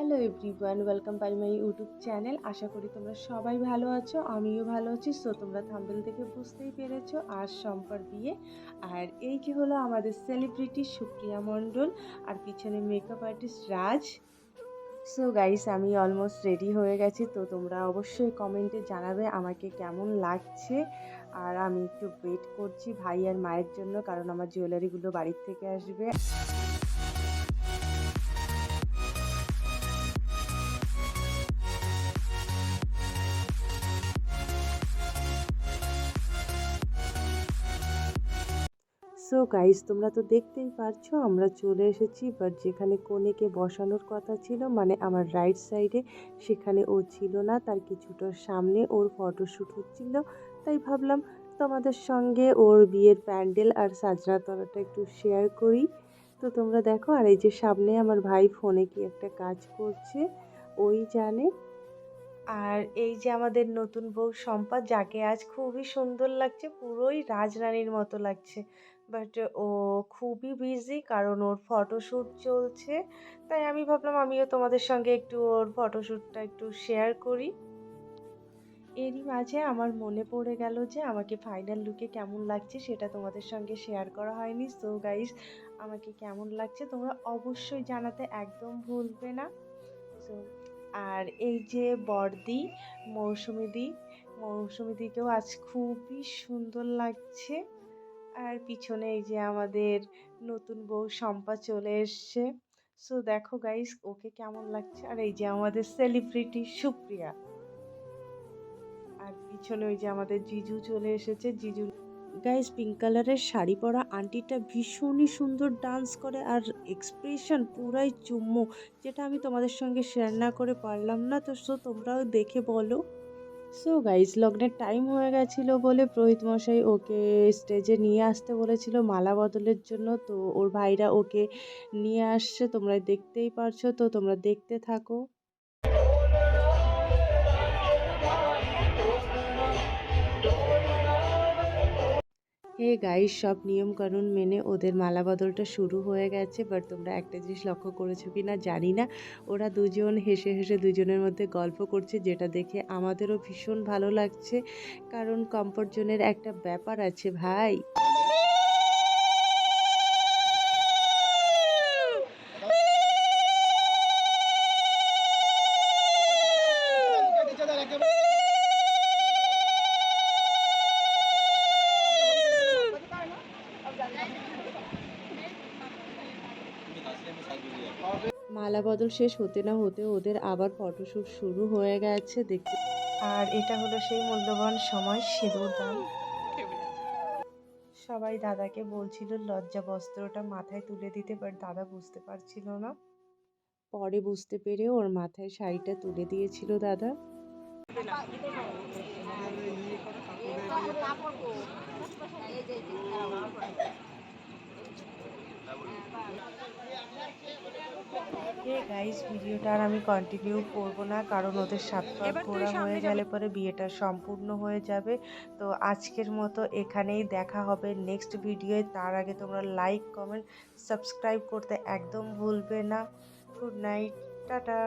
Hello everyone, welcome by my YouTube channel. আশা করি তোমরা সবাই ভালো আছো, আমিও ভালো আছি। সো তোমরা থাম্বনেল থেকে বুঝতেই পেরেছো আজ সম্পার বিয়ে। আর এই যে হলো আমাদের সেলিব্রিটি সুপ্রিয়া মণ্ডল, আর পিছনে মেকআপ আর্টিস্ট রাজ। সো গাইস, আমি অলমোস্ট রেডি হয়ে গেছি। তো তোমরা অবশ্যই কমেন্টে জানাবে আমাকে কেমন লাগছে। আর আমি একটু ওয়েট করছি ভাই আর মায়ের জন্য, কারণ আমার জুয়েলারিগুলো বাড়ির থেকে আসবে। সো গাইস, তোমরা তো দেখতেই পারছো আমরা চলে এসেছি। বাট যেখানে কনেকে বসানোর কথা ছিল, মানে আমার রাইট সাইডে, সেখানে ও ছিল না। তার কিছুটা সামনে ওর ফটোশ্যুট হচ্ছিল। তাই ভাবলাম তোমাদের সঙ্গে ওর বিয়ের প্যান্ডেল আর সাজনাতলাটা একটু শেয়ার করি। তো তোমরা দেখো, আর এই যে সামনে আমার ভাই ফোনে কি একটা কাজ করছে, ওই জানে। আর এই যে আমাদের নতুন বউ শম্পা, যাকে আজ খুবই সুন্দর লাগছে, পুরোই রাজরানীর মতো লাগছে। বাট ও খুবই বিজি, কারণ ওর ফটোশ্যুট চলছে। তাই আমি ভাবলাম আমিও তোমাদের সঙ্গে একটু ওর ফটোশ্যুটটা একটু শেয়ার করি। এরই মাঝে আমার মনে পড়ে গেল যে আমাকে ফাইনাল লুকে কেমন লাগছে সেটা তোমাদের সঙ্গে শেয়ার করা হয়নি। সো গাইস, আমাকে কেমন লাগছে তোমরা অবশ্যই জানাতে একদম ভুলবে না। সো আর এই যে বড়দি, মৌসুমীদি, মৌসুমীদিকেও আজ খুবই সুন্দর লাগছে। আর পিছনে এই যে আমাদের নতুন বউ শম্পা চলে এসছে। সো দেখো গাইস, ওকে কেমন লাগছে। আর এই যে আমাদের সেলিব্রিটি সুপ্রিয়া, আর পিছনে ওই যে আমাদের জিজু চলে এসেছে। জিজু গাইস, পিঙ্ক কালারের শাড়ি পরা আন্টিটা ভীষণই সুন্দর ডান্স করে, আর এক্সপ্রেশন পুরাই চুম্মু, যেটা আমি তোমাদের সঙ্গে শেয়ার না করে পারলাম না। তো সো তোমরাও দেখে বলো। সো গাইস, লগ্নের টাইম হয়ে গেছিলো বলে পুরোহিত মশাই ওকে স্টেজে নিয়ে আসতে বলেছিল মালা বদলের জন্য। তো ওর ভাইরা ওকে নিয়ে আসছে, তোমরা দেখতেই পারছো। তো তোমরা দেখতে থাকো। হে গাইস, সব নিয়ম কানুন মেনে ওদের মালা বদলটা শুরু হয়ে গেছে। বাট তোমরা একটা জিনিস লক্ষ্য করেছো কি না জানি না, ওরা দুজন হেসে হেসে দুজনের মধ্যে গল্প করছে, যেটা দেখে আমাদেরও ভীষণ ভালো লাগছে। কারণ কমফোর্ট জোনের একটা ব্যাপার আছে ভাই। মালা বদল শেষ হতে না হতে ওদের আবার ফটোশ্যুট শুরু হয়ে গেছে দেখতে। আর এটা হলো সেই মূল্যবান সময়, সিঁদুর দান। সবাই দাদাকে বলছিল লজ্জা বস্ত্রটা মাথায় তুলে দিতে, বাট দাদা বুঝতে পারছিল না। পরে বুঝতে পেরে ওর মাথায় শাড়িটা তুলে দিয়েছিল দাদা। হে গাইস, ভিডিওটা আর আমি কন্টিনিউ করব না, কারণ ওদের সাত পাক ঘোরা হয়ে গেলে পরে বিয়েটা সম্পূর্ণ হয়ে যাবে। তো আজকের মতো এখানেই, দেখা হবে নেক্সট ভিডিওয়ে। তার আগে তোমরা লাইক, কমেন্ট, সাবস্ক্রাইব করতে একদম ভুলবে না। Good night, tata.